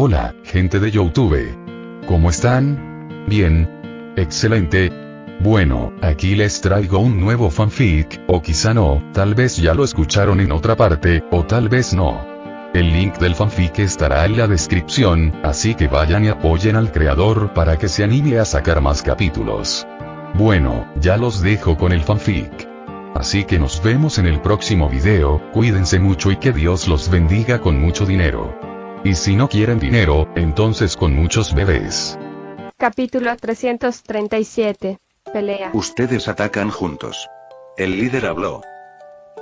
Hola, gente de YouTube. ¿Cómo están? Bien. Excelente. Bueno, aquí les traigo un nuevo fanfic, o quizá no, tal vez ya lo escucharon en otra parte, o tal vez no. El link del fanfic estará en la descripción, así que vayan y apoyen al creador para que se anime a sacar más capítulos. Bueno, ya los dejo con el fanfic. Así que nos vemos en el próximo video, cuídense mucho y que Dios los bendiga con mucho dinero. Y si no quieren dinero, entonces con muchos bebés. Capítulo 337. Pelea. Ustedes atacan juntos. El líder habló.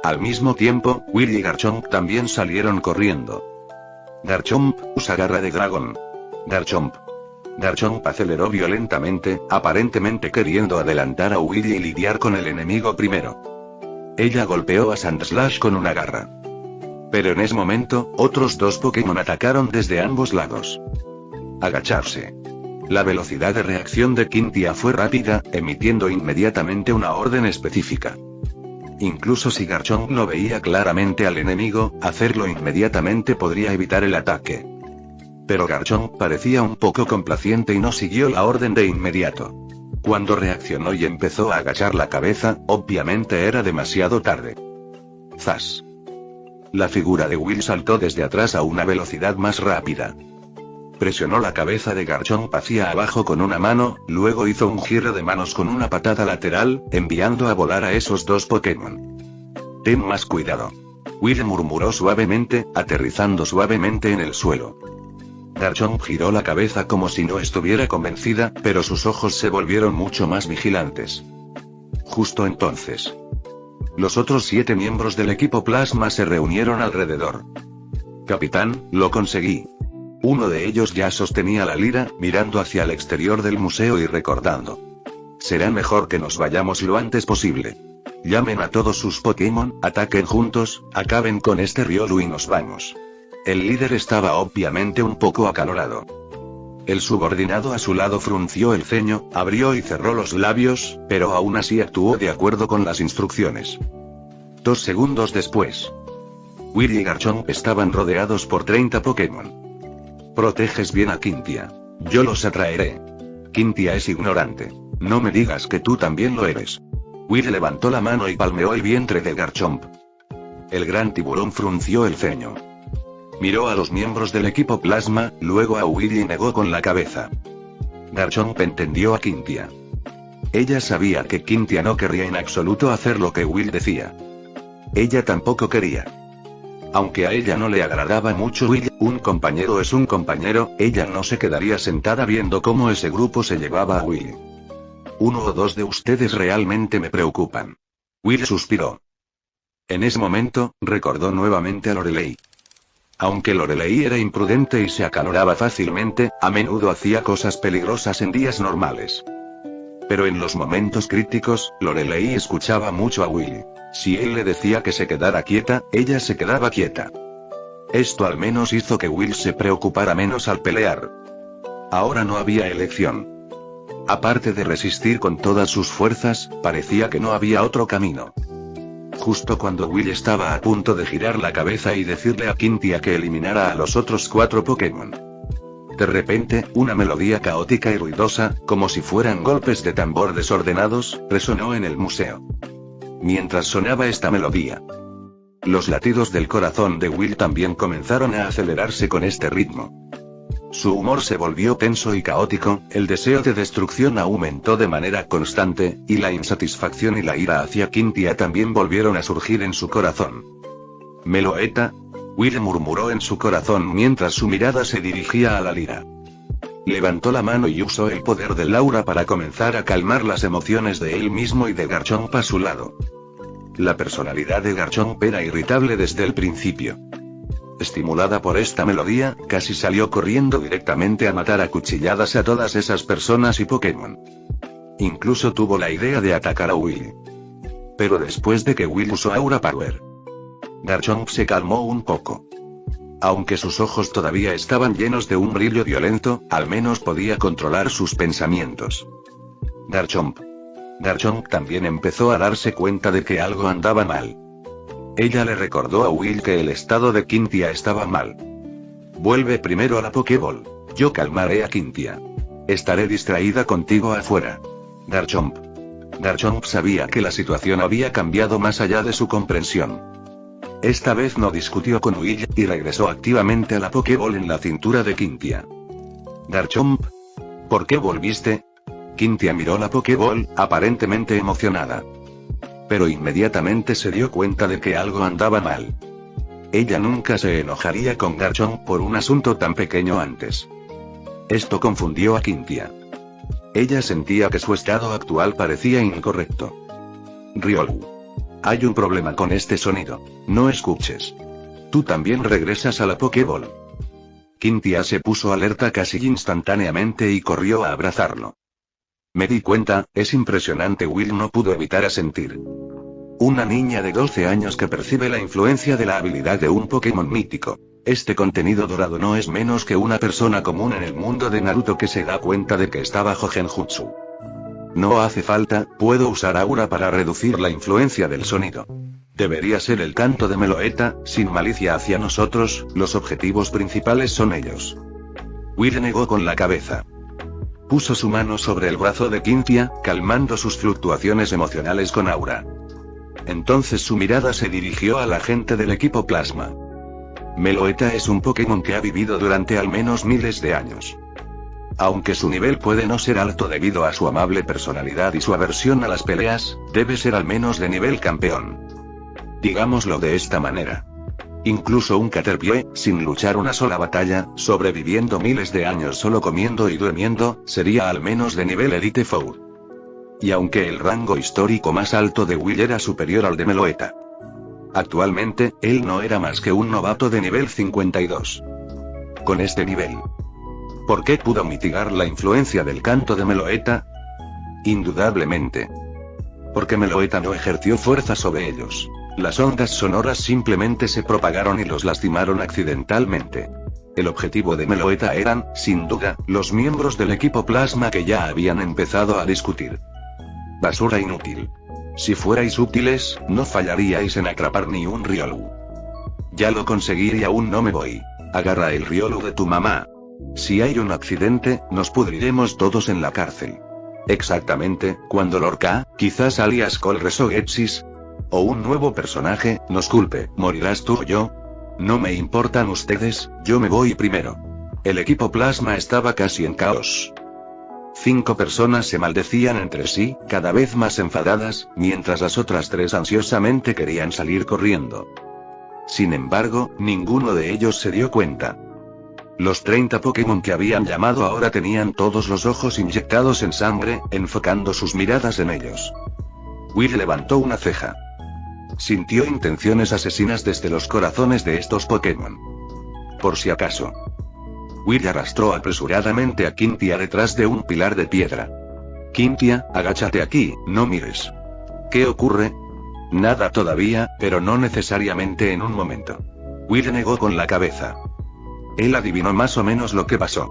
Al mismo tiempo, Will y Garchomp también salieron corriendo. Garchomp usa garra de dragón. Garchomp. Garchomp aceleró violentamente, aparentemente queriendo adelantar a Will y lidiar con el enemigo primero. Ella golpeó a Sandslash con una garra. Pero en ese momento, otros dos Pokémon atacaron desde ambos lados. Agacharse. La velocidad de reacción de Quintia fue rápida, emitiendo inmediatamente una orden específica. Incluso si Garchomp no veía claramente al enemigo, hacerlo inmediatamente podría evitar el ataque. Pero Garchomp parecía un poco complaciente y no siguió la orden de inmediato. Cuando reaccionó y empezó a agachar la cabeza, obviamente era demasiado tarde. ¡Zas! La figura de Will saltó desde atrás a una velocidad más rápida. Presionó la cabeza de Garchomp hacia abajo con una mano, luego hizo un giro de manos con una patada lateral, enviando a volar a esos dos Pokémon. Ten más cuidado. Will murmuró suavemente, aterrizando suavemente en el suelo. Garchomp giró la cabeza como si no estuviera convencida, pero sus ojos se volvieron mucho más vigilantes. Justo entonces, los otros 7 miembros del equipo Plasma se reunieron alrededor. Capitán, lo conseguí. Uno de ellos ya sostenía la lira, mirando hacia el exterior del museo y recordando. Será mejor que nos vayamos lo antes posible. Llamen a todos sus Pokémon, ataquen juntos, acaben con este Riolu y nos vamos. El líder estaba obviamente un poco acalorado. El subordinado a su lado frunció el ceño, abrió y cerró los labios, pero aún así actuó de acuerdo con las instrucciones. 2 segundos después, Will y Garchomp estaban rodeados por 30 Pokémon. Proteges bien a Quintia. Yo los atraeré. Quintia es ignorante. No me digas que tú también lo eres. Will levantó la mano y palmeó el vientre de Garchomp. El gran tiburón frunció el ceño. Miró a los miembros del equipo Plasma, luego a Will y negó con la cabeza. Garchomp entendió a Quintia. Ella sabía que Quintia no querría en absoluto hacer lo que Will decía. Ella tampoco quería. Aunque a ella no le agradaba mucho Will, un compañero es un compañero, ella no se quedaría sentada viendo cómo ese grupo se llevaba a Will. 1 o 2 de ustedes realmente me preocupan. Will suspiró. En ese momento, recordó nuevamente a Lorelei. Aunque Lorelei era imprudente y se acaloraba fácilmente, a menudo hacía cosas peligrosas en días normales. Pero en los momentos críticos, Lorelei escuchaba mucho a Will. Si él le decía que se quedara quieta, ella se quedaba quieta. Esto al menos hizo que Will se preocupara menos al pelear. Ahora no había elección. Aparte de resistir con todas sus fuerzas, parecía que no había otro camino. Justo cuando Will estaba a punto de girar la cabeza y decirle a Quintia que eliminara a los otros 4 Pokémon. De repente, una melodía caótica y ruidosa, como si fueran golpes de tambor desordenados, resonó en el museo. Mientras sonaba esta melodía, los latidos del corazón de Will también comenzaron a acelerarse con este ritmo. Su humor se volvió tenso y caótico, el deseo de destrucción aumentó de manera constante, y la insatisfacción y la ira hacia Quintia también volvieron a surgir en su corazón. Meloeta, Will murmuró en su corazón mientras su mirada se dirigía a la lira. Levantó la mano y usó el poder del aura para comenzar a calmar las emociones de él mismo y de Garchomp a su lado. La personalidad de Garchomp era irritable desde el principio. Estimulada por esta melodía, casi salió corriendo directamente a matar a cuchilladas a todas esas personas y Pokémon. Incluso tuvo la idea de atacar a Will. Pero después de que Will usó Aura Power, Garchomp se calmó un poco. Aunque sus ojos todavía estaban llenos de un brillo violento, al menos podía controlar sus pensamientos. Garchomp. Garchomp también empezó a darse cuenta de que algo andaba mal. Ella le recordó a Will que el estado de Quintia estaba mal. vuelve primero a la Pokéball. Yo calmaré a Quintia. Estaré distraída contigo afuera. Garchomp. Garchomp sabía que la situación había cambiado más allá de su comprensión. Esta vez no discutió con Will, y regresó activamente a la Pokéball en la cintura de Quintia. Garchomp. ¿Por qué volviste? Quintia miró la Pokéball, aparentemente emocionada. Pero inmediatamente se dio cuenta de que algo andaba mal. Ella nunca se enojaría con Garchomp por un asunto tan pequeño antes. Esto confundió a Quintia. Ella sentía que su estado actual parecía incorrecto. Riolu. Hay un problema con este sonido. No escuches. Tú también regresas a la Pokéball. Quintia se puso alerta casi instantáneamente y corrió a abrazarlo. Me di cuenta, es impresionante. Will no pudo evitar asentir. Una niña de 12 años que percibe la influencia de la habilidad de un Pokémon mítico. Este contenido dorado no es menos que una persona común en el mundo de Naruto que se da cuenta de que está bajo Genjutsu. No hace falta, puedo usar aura para reducir la influencia del sonido. Debería ser el canto de Meloetta, sin malicia hacia nosotros, los objetivos principales son ellos. Will negó con la cabeza. Puso su mano sobre el brazo de Quintia, calmando sus fluctuaciones emocionales con aura. Entonces su mirada se dirigió a la gente del equipo Plasma. Meloetta es un Pokémon que ha vivido durante al menos miles de años. Aunque su nivel puede no ser alto debido a su amable personalidad y su aversión a las peleas, debe ser al menos de nivel campeón. Digámoslo de esta manera. Incluso un Caterpie, sin luchar una sola batalla, sobreviviendo miles de años solo comiendo y durmiendo, sería al menos de nivel Elite Four. Y aunque el rango histórico más alto de Will era superior al de Meloetta. Actualmente, él no era más que un novato de nivel 52. Con este nivel, ¿por qué pudo mitigar la influencia del canto de Meloetta? Indudablemente. Porque Meloetta no ejerció fuerza sobre ellos. Las ondas sonoras simplemente se propagaron y los lastimaron accidentalmente. El objetivo de Meloetta eran, sin duda, los miembros del equipo Plasma que ya habían empezado a discutir. Basura inútil. Si fuerais útiles, no fallaríais en atrapar ni un Riolu. Ya lo conseguí y aún no me voy. Agarra el Riolu de tu mamá. Si hay un accidente, nos pudriremos todos en la cárcel. Exactamente, cuando Lorca, quizás alias Cole Resogetsis, o un nuevo personaje, nos culpe, morirás tú o yo. No me importan ustedes, yo me voy primero. El equipo Plasma estaba casi en caos. 5 personas se maldecían entre sí, cada vez más enfadadas, mientras las otras 3 ansiosamente querían salir corriendo. Sin embargo, ninguno de ellos se dio cuenta. Los 30 Pokémon que habían llamado ahora tenían todos los ojos inyectados en sangre, enfocando sus miradas en ellos. Will levantó una ceja. Sintió intenciones asesinas desde los corazones de estos Pokémon. Por si acaso. Will arrastró apresuradamente a Quintia detrás de un pilar de piedra. Quintia, agáchate aquí, no mires. ¿Qué ocurre? Nada todavía, pero no necesariamente en un momento. Will negó con la cabeza. Él adivinó más o menos lo que pasó.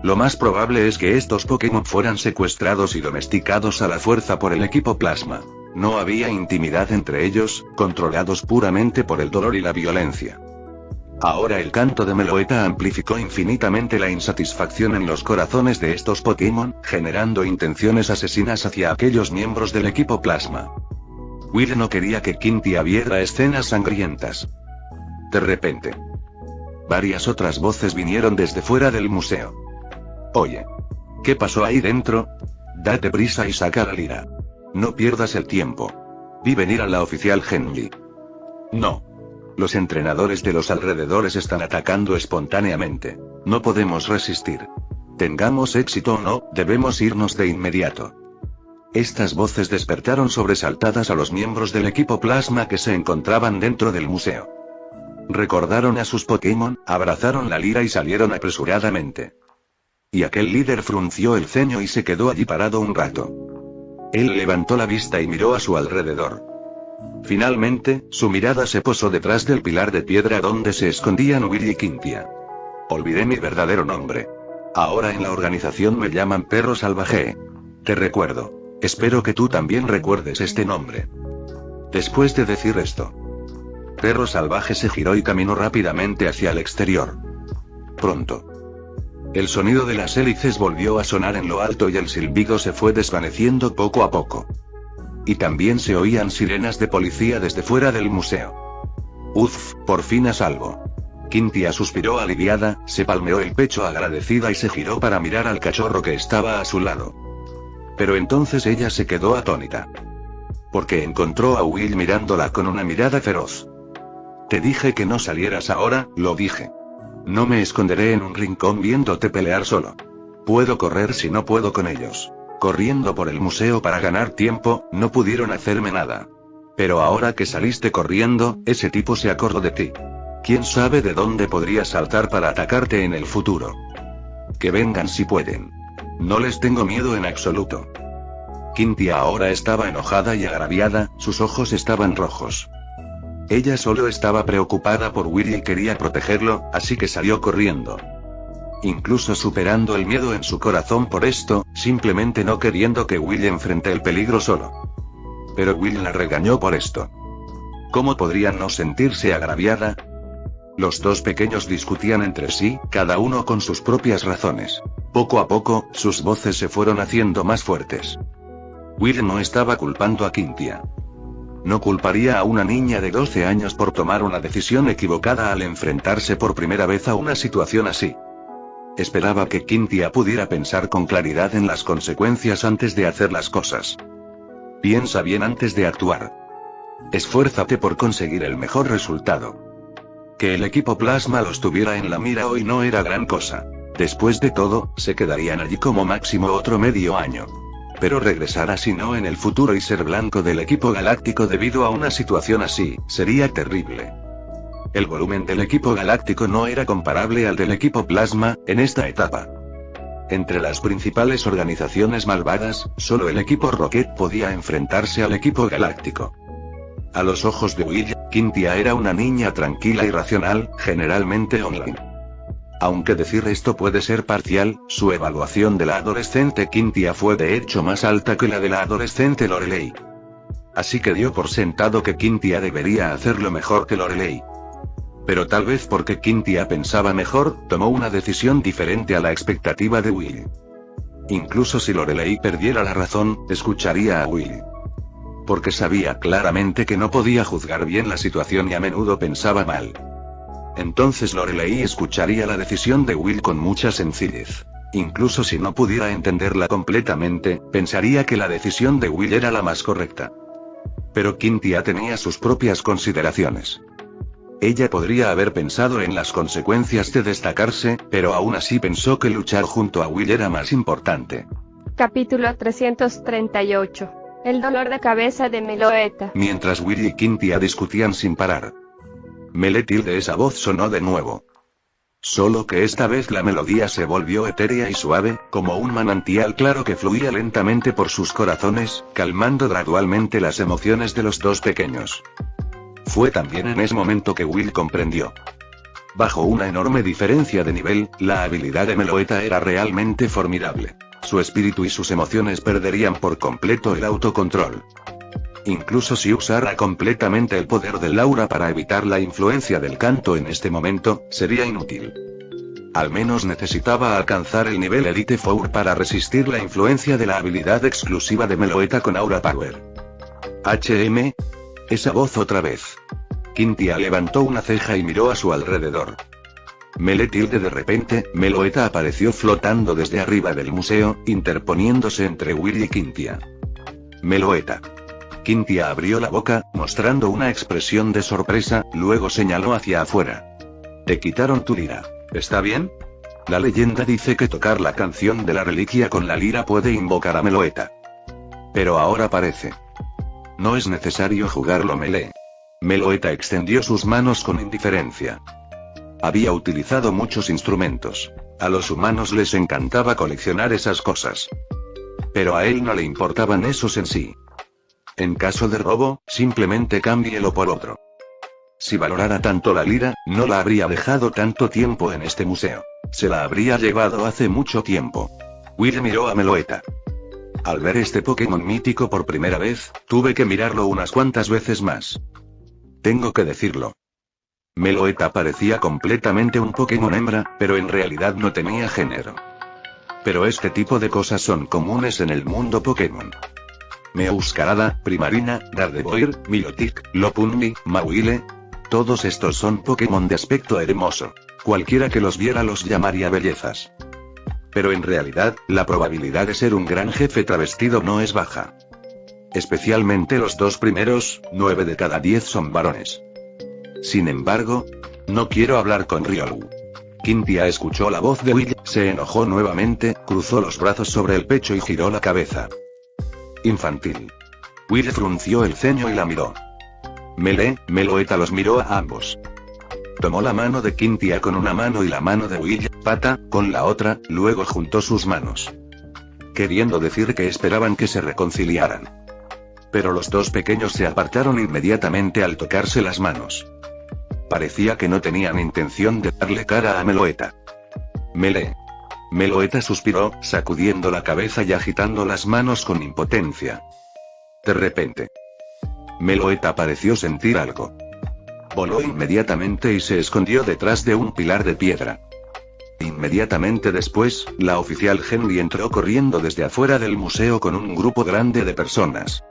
Lo más probable es que estos Pokémon fueran secuestrados y domesticados a la fuerza por el equipo Plasma. No había intimidad entre ellos, controlados puramente por el dolor y la violencia. Ahora el canto de Meloetta amplificó infinitamente la insatisfacción en los corazones de estos Pokémon, generando intenciones asesinas hacia aquellos miembros del equipo Plasma. Will no quería que Quintia viera escenas sangrientas. De repente, varias otras voces vinieron desde fuera del museo. Oye, ¿qué pasó ahí dentro? Date prisa y saca la lira. No pierdas el tiempo. Vi venir a la oficial Genji. No. Los entrenadores de los alrededores están atacando espontáneamente. No podemos resistir. Tengamos éxito o no, debemos irnos de inmediato. Estas voces despertaron sobresaltadas a los miembros del equipo Plasma que se encontraban dentro del museo. Recordaron a sus Pokémon, abrazaron la lira y salieron apresuradamente. Y aquel líder frunció el ceño y se quedó allí parado un rato. Él levantó la vista y miró a su alrededor. Finalmente, su mirada se posó detrás del pilar de piedra donde se escondían Will y Quintia. Olvidé mi verdadero nombre. Ahora en la organización me llaman Perro Salvaje. Te recuerdo. Espero que tú también recuerdes este nombre. Después de decir esto, Perro Salvaje se giró y caminó rápidamente hacia el exterior. pronto. El sonido de las hélices volvió a sonar en lo alto y el silbido se fue desvaneciendo poco a poco. Y también se oían sirenas de policía desde fuera del museo. Uf, por fin a salvo. Cynthia suspiró aliviada, se palmeó el pecho agradecida y se giró para mirar al cachorro que estaba a su lado. Pero entonces ella se quedó atónita. Porque encontró a Will mirándola con una mirada feroz. Te dije que no salieras ahora, lo dije. No me esconderé en un rincón viéndote pelear solo. Puedo correr si no puedo con ellos. Corriendo por el museo para ganar tiempo, no pudieron hacerme nada. Pero ahora que saliste corriendo, ese tipo se acordó de ti. ¿Quién sabe de dónde podría saltar para atacarte en el futuro? Que vengan si pueden. No les tengo miedo en absoluto. Cynthia ahora estaba enojada y agraviada, sus ojos estaban rojos. Ella solo estaba preocupada por Will y quería protegerlo, así que salió corriendo. Incluso superando el miedo en su corazón por esto, simplemente no queriendo que Will enfrente el peligro solo. Pero Will la regañó por esto. ¿Cómo podría no sentirse agraviada? Los dos pequeños discutían entre sí, cada uno con sus propias razones. Poco a poco, sus voces se fueron haciendo más fuertes. Will no estaba culpando a Cynthia. No culparía a una niña de 12 años por tomar una decisión equivocada al enfrentarse por primera vez a una situación así. Esperaba que Cynthia pudiera pensar con claridad en las consecuencias antes de hacer las cosas. Piensa bien antes de actuar. Esfuérzate por conseguir el mejor resultado. Que el equipo Plasma los tuviera en la mira hoy no era gran cosa. Después de todo, se quedarían allí como máximo otro medio año. Pero regresar así no en el futuro y ser blanco del equipo galáctico debido a una situación así, sería terrible. El volumen del equipo galáctico no era comparable al del equipo Plasma, en esta etapa. Entre las principales organizaciones malvadas, solo el equipo Rocket podía enfrentarse al equipo galáctico. A los ojos de Will, Cynthia era una niña tranquila y racional, generalmente online. Aunque decir esto puede ser parcial, su evaluación de la adolescente Cynthia fue de hecho más alta que la de la adolescente Lorelei. Así que dio por sentado que Cynthia debería hacerlo mejor que Lorelei. Pero tal vez porque Cynthia pensaba mejor, tomó una decisión diferente a la expectativa de Will. Incluso si Lorelei perdiera la razón, escucharía a Will. Porque sabía claramente que no podía juzgar bien la situación y a menudo pensaba mal. Entonces Lorelei escucharía la decisión de Will con mucha sencillez. Incluso si no pudiera entenderla completamente, pensaría que la decisión de Will era la más correcta. Pero Cynthia tenía sus propias consideraciones. Ella podría haber pensado en las consecuencias de destacarse, pero aún así pensó que luchar junto a Will era más importante. Capítulo 338. El dolor de cabeza de Meloetta. Mientras Will y Cynthia discutían sin parar. Meletilde, esa voz sonó de nuevo. Solo que esta vez la melodía se volvió etérea y suave, como un manantial claro que fluía lentamente por sus corazones, calmando gradualmente las emociones de los dos pequeños. Fue también en ese momento que Will comprendió. Bajo una enorme diferencia de nivel, la habilidad de Meloetta era realmente formidable. Su espíritu y sus emociones perderían por completo el autocontrol. Incluso si usara completamente el poder del aura para evitar la influencia del canto en este momento, sería inútil. Al menos necesitaba alcanzar el nivel Elite Four para resistir la influencia de la habilidad exclusiva de Meloetta con Aura Power. HM. Esa voz otra vez. Cynthia levantó una ceja y miró a su alrededor. Meletilde de repente, Meloetta apareció flotando desde arriba del museo, interponiéndose entre Will y Cynthia. Meloetta. Cynthia abrió la boca, mostrando una expresión de sorpresa, luego señaló hacia afuera. Te quitaron tu lira. ¿Está bien? La leyenda dice que tocar la canción de la reliquia con la lira puede invocar a Meloetta. Pero ahora parece. No es necesario jugarlo melee. Meloetta extendió sus manos con indiferencia. Había utilizado muchos instrumentos. A los humanos les encantaba coleccionar esas cosas. Pero a él no le importaban esos en sí. En caso de robo, simplemente cámbielo por otro. Si valorara tanto la lira, no la habría dejado tanto tiempo en este museo. Se la habría llevado hace mucho tiempo. Will miró a Meloetta. Al ver este Pokémon mítico por primera vez, tuve que mirarlo unas cuantas veces más. Tengo que decirlo. Meloetta parecía completamente un Pokémon hembra, pero en realidad no tenía género. Pero este tipo de cosas son comunes en el mundo Pokémon. Meowscarada, Primarina, Gardevoir, Milotic, Lopunny, Mawile. Todos estos son Pokémon de aspecto hermoso. Cualquiera que los viera los llamaría bellezas. Pero en realidad, la probabilidad de ser un gran jefe travestido no es baja. Especialmente los dos primeros, 9 de cada 10 son varones. Sin embargo, no quiero hablar con Riolu. Cynthia escuchó la voz de Will, se enojó nuevamente, cruzó los brazos sobre el pecho y giró la cabeza. Infantil. Will frunció el ceño y la miró. Meloetta los miró a ambos. Tomó la mano de Cynthia con una mano y la mano de Will, pata, con la otra, luego juntó sus manos. Queriendo decir que esperaban que se reconciliaran. Pero los dos pequeños se apartaron inmediatamente al tocarse las manos. Parecía que no tenían intención de darle cara a Meloetta. Meloetta suspiró, sacudiendo la cabeza y agitando las manos con impotencia. De repente, Meloetta pareció sentir algo. Voló inmediatamente y se escondió detrás de un pilar de piedra. Inmediatamente después, la oficial Henry entró corriendo desde afuera del museo con un grupo grande de personas.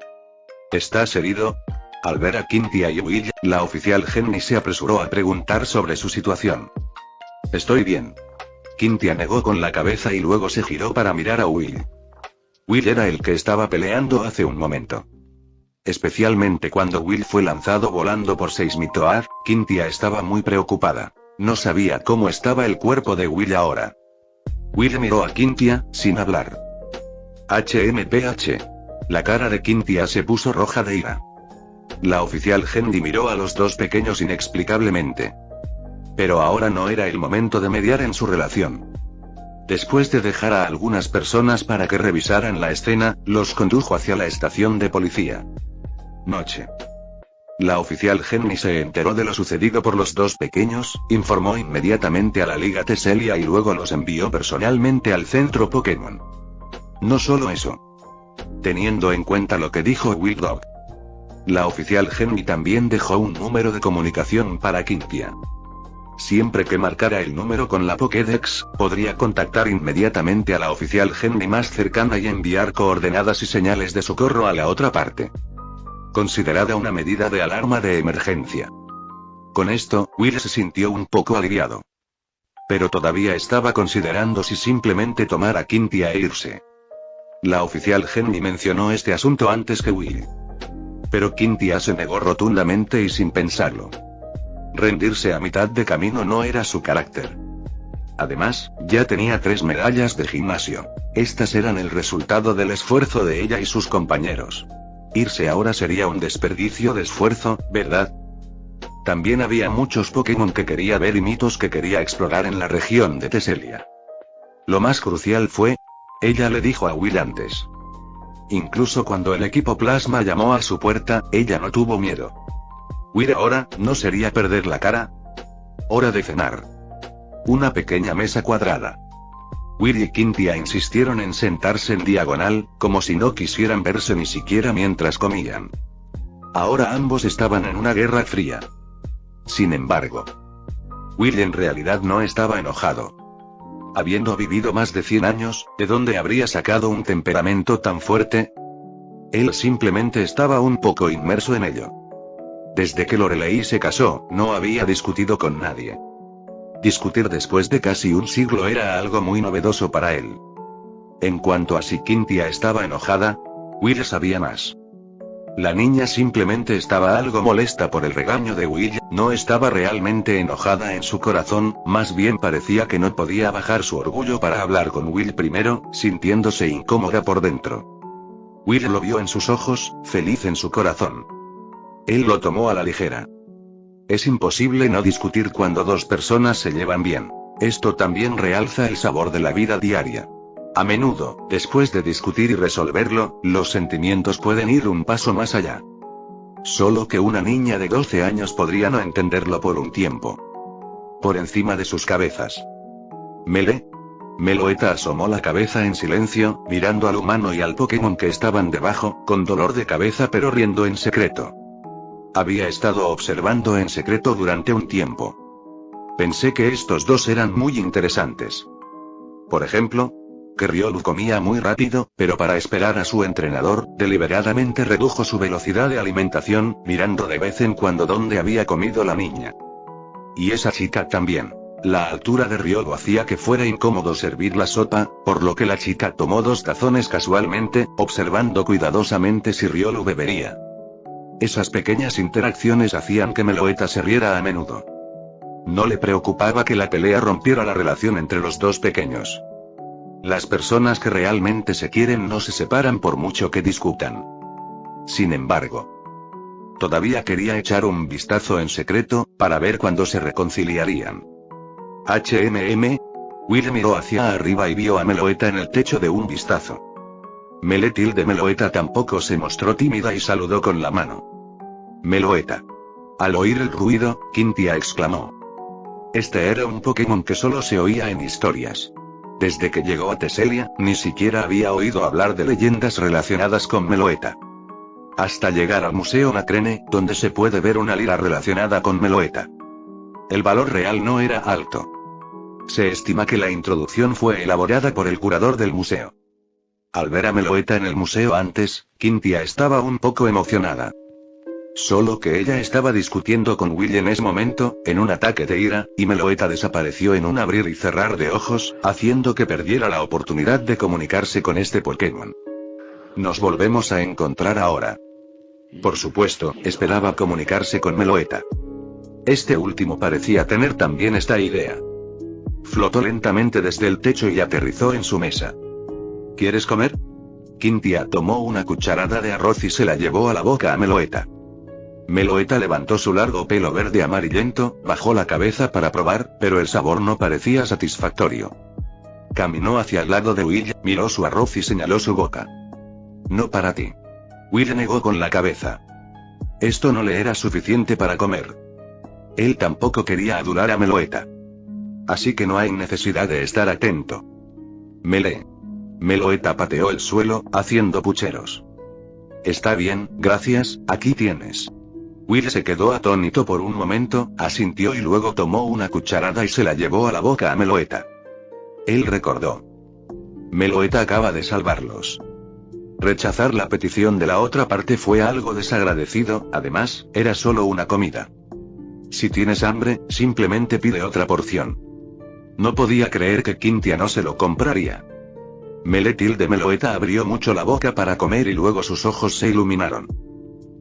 ¿Estás herido? Al ver a Cynthia y Will, la oficial Henry se apresuró a preguntar sobre su situación. Estoy bien. Cynthia negó con la cabeza y luego se giró para mirar a Will. Will era el que estaba peleando hace un momento. Especialmente cuando Will fue lanzado volando por Seismitoad, Cynthia estaba muy preocupada. No sabía cómo estaba el cuerpo de Will ahora. Will miró a Cynthia, sin hablar. HMPH. La cara de Cynthia se puso roja de ira. La oficial Henry miró a los dos pequeños inexplicablemente. Pero ahora no era el momento de mediar en su relación. Después de dejar a algunas personas para que revisaran la escena, los condujo hacia la estación de policía. Noche. La oficial Henry se enteró de lo sucedido por los dos pequeños, informó inmediatamente a la Liga Teselia y luego los envió personalmente al centro Pokémon. No solo eso. Teniendo en cuenta lo que dijo Will Dog, la oficial Henry también dejó un número de comunicación para Cynthia. Siempre que marcara el número con la Pokédex, podría contactar inmediatamente a la oficial Henry más cercana y enviar coordenadas y señales de socorro a la otra parte. Considerada una medida de alarma de emergencia. Con esto, Will se sintió un poco aliviado. Pero todavía estaba considerando si simplemente tomar a Cynthia e irse. La oficial Henry mencionó este asunto antes que Will. Pero Cynthia se negó rotundamente y sin pensarlo. Rendirse a mitad de camino no era su carácter. Además, ya tenía 3 medallas de gimnasio. Estas eran el resultado del esfuerzo de ella y sus compañeros. Irse ahora sería un desperdicio de esfuerzo, ¿verdad? También había muchos Pokémon que quería ver y mitos que quería explorar en la región de Teselia. Lo más crucial fue, ella le dijo a Will antes. Incluso cuando el equipo Plasma llamó a su puerta, ella no tuvo miedo. Will ahora, ¿no sería perder la cara? Hora de cenar. Una pequeña mesa cuadrada. Will y Cynthia insistieron en sentarse en diagonal, como si no quisieran verse ni siquiera mientras comían. Ahora ambos estaban en una guerra fría. Sin embargo, Will en realidad no estaba enojado. Habiendo vivido más de 100 años, ¿de dónde habría sacado un temperamento tan fuerte? Él simplemente estaba un poco inmerso en ello. Desde que Lorelei se casó, no había discutido con nadie. Discutir después de casi un siglo era algo muy novedoso para él. En cuanto a si Cynthia estaba enojada, Will sabía más. La niña simplemente estaba algo molesta por el regaño de Will, no estaba realmente enojada en su corazón, más bien parecía que no podía bajar su orgullo para hablar con Will primero, sintiéndose incómoda por dentro. Will lo vio en sus ojos, feliz en su corazón. Él lo tomó a la ligera. Es imposible no discutir cuando dos personas se llevan bien. Esto también realza el sabor de la vida diaria. A menudo, después de discutir y resolverlo, los sentimientos pueden ir un paso más allá. Solo que una niña de 12 años podría no entenderlo por un tiempo. Por encima de sus cabezas. Meloetta asomó la cabeza en silencio, mirando al humano y al Pokémon que estaban debajo, con dolor de cabeza pero riendo en secreto. Había estado observando en secreto durante un tiempo. Pensé que estos dos eran muy interesantes. Por ejemplo, que Ryolu comía muy rápido, pero para esperar a su entrenador, deliberadamente redujo su velocidad de alimentación, mirando de vez en cuando dónde había comido la niña. Y esa chica también. La altura de Ryolu hacía que fuera incómodo servir la sopa, por lo que la chica tomó 2 tazones casualmente, observando cuidadosamente si Ryolu bebería. Esas pequeñas interacciones hacían que Meloetta se riera a menudo. No le preocupaba que la pelea rompiera la relación entre los dos pequeños. Las personas que realmente se quieren no se separan por mucho que discutan. Sin embargo, todavía quería echar un vistazo en secreto, para ver cuándo se reconciliarían. Will miró hacia arriba y vio a Meloetta en el techo de un vistazo. Meletil de Meloetta tampoco se mostró tímida y saludó con la mano. Meloetta. Al oír el ruido, Quintia exclamó. Este era un Pokémon que solo se oía en historias. Desde que llegó a Teselia, ni siquiera había oído hablar de leyendas relacionadas con Meloetta. Hasta llegar al Museo Nacrene, donde se puede ver una lira relacionada con Meloetta. El valor real no era alto. Se estima que la introducción fue elaborada por el curador del museo. Al ver a Meloetta en el museo antes, Quintia estaba un poco emocionada. Solo que ella estaba discutiendo con Will en ese momento, en un ataque de ira, y Meloetta desapareció en un abrir y cerrar de ojos, haciendo que perdiera la oportunidad de comunicarse con este Pokémon. Nos volvemos a encontrar ahora. Por supuesto, esperaba comunicarse con Meloetta. Este último parecía tener también esta idea. Flotó lentamente desde el techo y aterrizó en su mesa. ¿Quieres comer? Quintia tomó una cucharada de arroz y se la llevó a la boca a Meloetta. Meloetta levantó su largo pelo verde amarillento, bajó la cabeza para probar, pero el sabor no parecía satisfactorio. Caminó hacia el lado de Will, miró su arroz y señaló su boca. No para ti. Will negó con la cabeza. Esto no le era suficiente para comer. Él tampoco quería adular a Meloetta. Así que no hay necesidad de estar atento. Meloetta pateó el suelo, haciendo pucheros. Está bien, gracias, aquí tienes. Will se quedó atónito por un momento, asintió y luego tomó una cucharada y se la llevó a la boca a Meloetta. Él recordó. Meloetta acaba de salvarlos. Rechazar la petición de la otra parte fue algo desagradecido, además, era solo una comida. Si tienes hambre, simplemente pide otra porción. No podía creer que Quintia no se lo compraría. Meletil de Meloetta abrió mucho la boca para comer y luego sus ojos se iluminaron.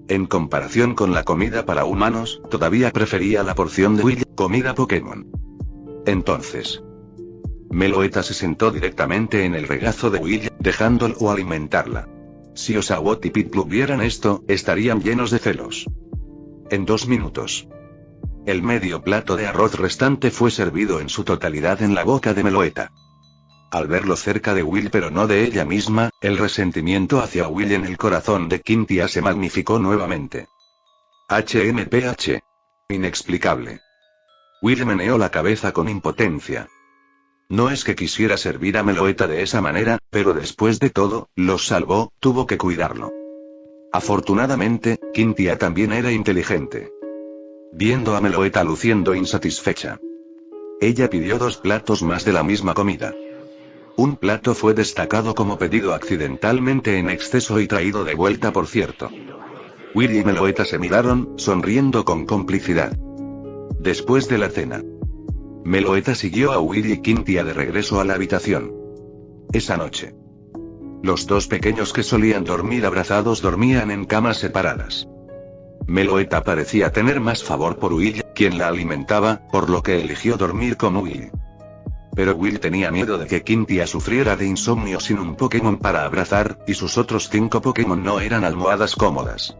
En comparación con la comida para humanos, todavía prefería la porción de Will, comida Pokémon. Entonces, Meloetta se sentó directamente en el regazo de Will, dejándolo alimentarla. Si Oshawott y Piplup vieran esto, estarían llenos de celos. En 2 minutos. El medio plato de arroz restante fue servido en su totalidad en la boca de Meloetta. Al verlo cerca de Will pero no de ella misma, el resentimiento hacia Will en el corazón de Quintia se magnificó nuevamente. HMPH. Inexplicable. Will meneó la cabeza con impotencia. No es que quisiera servir a Meloetta de esa manera, pero después de todo, los salvó, tuvo que cuidarlo. Afortunadamente, Quintia también era inteligente. Viendo a Meloetta luciendo insatisfecha, ella pidió 2 platos más de la misma comida. Un plato fue destacado como pedido accidentalmente en exceso y traído de vuelta por cierto. Will y Meloetta se miraron, sonriendo con complicidad. Después de la cena, Meloetta siguió a Will y Quintia de regreso a la habitación. Esa noche, los 2 pequeños que solían dormir abrazados dormían en camas separadas. Meloetta parecía tener más favor por Will, quien la alimentaba, por lo que eligió dormir con Will. Pero Will tenía miedo de que Quintia sufriera de insomnio sin un Pokémon para abrazar, y sus otros 5 Pokémon no eran almohadas cómodas.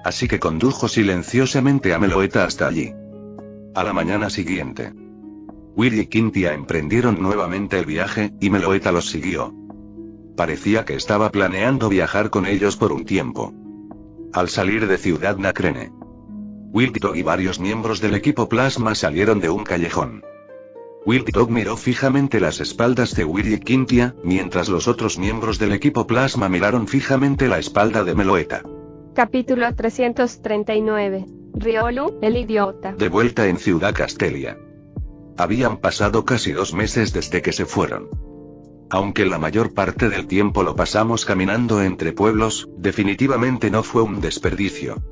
Así que condujo silenciosamente a Meloetta hasta allí. A la mañana siguiente, Will y Quintia emprendieron nuevamente el viaje, y Meloetta los siguió. Parecía que estaba planeando viajar con ellos por un tiempo. Al salir de Ciudad Nacrene, Wiltog y varios miembros del equipo Plasma salieron de un callejón. Wiltog miró fijamente las espaldas de Will y Quintia, mientras los otros miembros del equipo Plasma miraron fijamente la espalda de Meloetta. Capítulo 339. Riolu, el idiota. De vuelta en Ciudad Castelia. Habían pasado casi 2 meses desde que se fueron. Aunque la mayor parte del tiempo lo pasamos caminando entre pueblos, definitivamente no fue un desperdicio.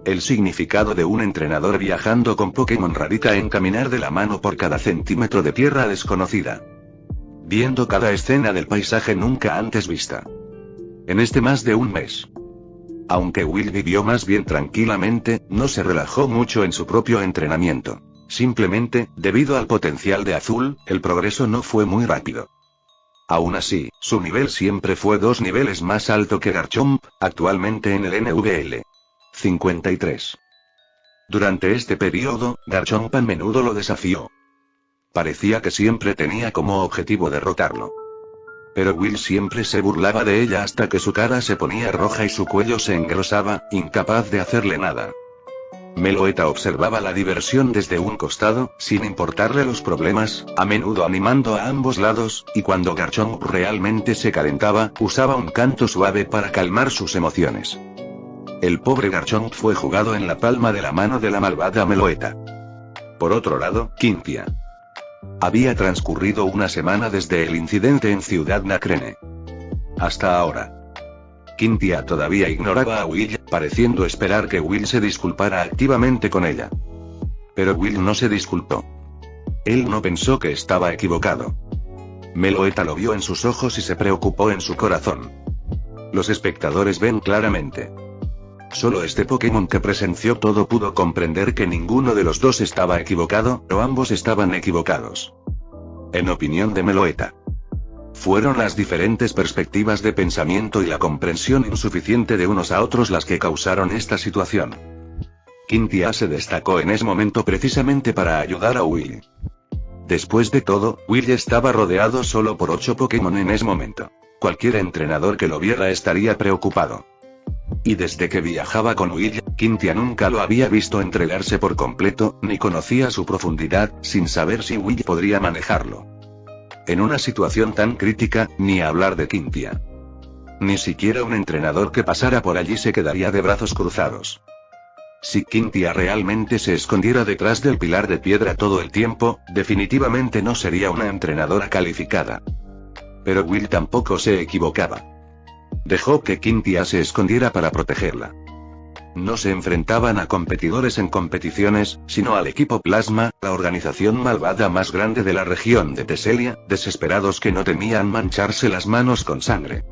El significado de un entrenador viajando con Pokémon radica en caminar de la mano por cada centímetro de tierra desconocida, viendo cada escena del paisaje nunca antes vista. En este más de un mes. Aunque Will vivió más bien tranquilamente, no se relajó mucho en su propio entrenamiento. Simplemente, debido al potencial de Azul, el progreso no fue muy rápido. Aún así, su nivel siempre fue 2 niveles más alto que Garchomp, actualmente en el NVL 53. Durante este periodo, Garchomp a menudo lo desafió. Parecía que siempre tenía como objetivo derrotarlo. Pero Will siempre se burlaba de ella hasta que su cara se ponía roja y su cuello se engrosaba, incapaz de hacerle nada. Meloetta observaba la diversión desde un costado, sin importarle los problemas, a menudo animando a ambos lados, y cuando Garchomp realmente se calentaba, usaba un canto suave para calmar sus emociones. El pobre Garchomp fue jugado en la palma de la mano de la malvada Meloetta. Por otro lado, Cynthia. Había transcurrido una semana desde el incidente en Ciudad Nacrene. Hasta ahora. Cynthia todavía ignoraba a Will, pareciendo esperar que Will se disculpara activamente con ella. Pero Will no se disculpó. Él no pensó que estaba equivocado. Meloetta lo vio en sus ojos y se preocupó en su corazón. Los espectadores ven claramente. Solo este Pokémon que presenció todo pudo comprender que ninguno de los dos estaba equivocado, o ambos estaban equivocados. En opinión de Meloetta. Fueron las diferentes perspectivas de pensamiento y la comprensión insuficiente de unos a otros las que causaron esta situación. Cynthia se destacó en ese momento precisamente para ayudar a Will. Después de todo, Will estaba rodeado solo por 8 Pokémon en ese momento. Cualquier entrenador que lo viera estaría preocupado. Y desde que viajaba con Will, Cynthia nunca lo había visto entregarse por completo, ni conocía su profundidad, sin saber si Will podría manejarlo. En una situación tan crítica, ni hablar de Cynthia. Ni siquiera un entrenador que pasara por allí se quedaría de brazos cruzados. Si Cynthia realmente se escondiera detrás del pilar de piedra todo el tiempo, definitivamente no sería una entrenadora calificada. Pero Will tampoco se equivocaba. Dejó que Cynthia se escondiera para protegerla. No se enfrentaban a competidores en competiciones, sino al equipo Plasma, la organización malvada más grande de la región de Teselia, desesperados que no temían mancharse las manos con sangre.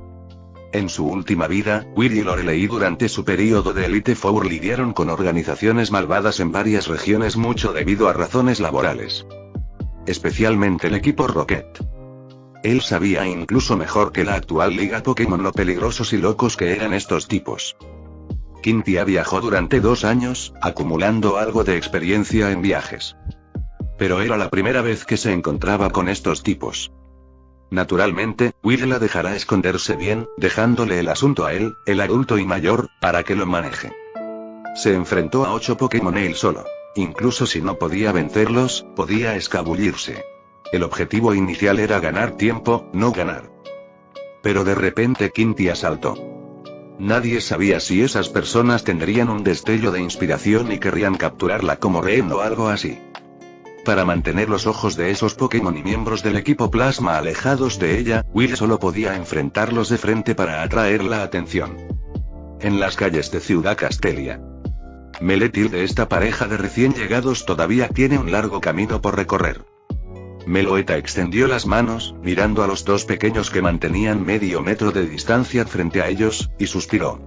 En su última vida, Will y Lorelei durante su período de Elite Four lidiaron con organizaciones malvadas en varias regiones mucho debido a razones laborales. Especialmente el equipo Rocket. Él sabía incluso mejor que la actual Liga Pokémon lo peligrosos y locos que eran estos tipos. Cynthia viajó durante 2 años, acumulando algo de experiencia en viajes. Pero era la primera vez que se encontraba con estos tipos. Naturalmente, Will la dejará esconderse bien, dejándole el asunto a él, el adulto y mayor, para que lo maneje. Se enfrentó a 8 Pokémon él solo. Incluso si no podía vencerlos, podía escabullirse. El objetivo inicial era ganar tiempo, no ganar. Pero de repente Cynthia saltó. Nadie sabía si esas personas tendrían un destello de inspiración y querrían capturarla como rehén o algo así. Para mantener los ojos de esos Pokémon y miembros del equipo Plasma alejados de ella, Will solo podía enfrentarlos de frente para atraer la atención. En las calles de Ciudad Castelia. Meletil de esta pareja de recién llegados todavía tiene un largo camino por recorrer. Meloetta extendió las manos, mirando a los 2 pequeños que mantenían medio metro de distancia frente a ellos, y suspiró.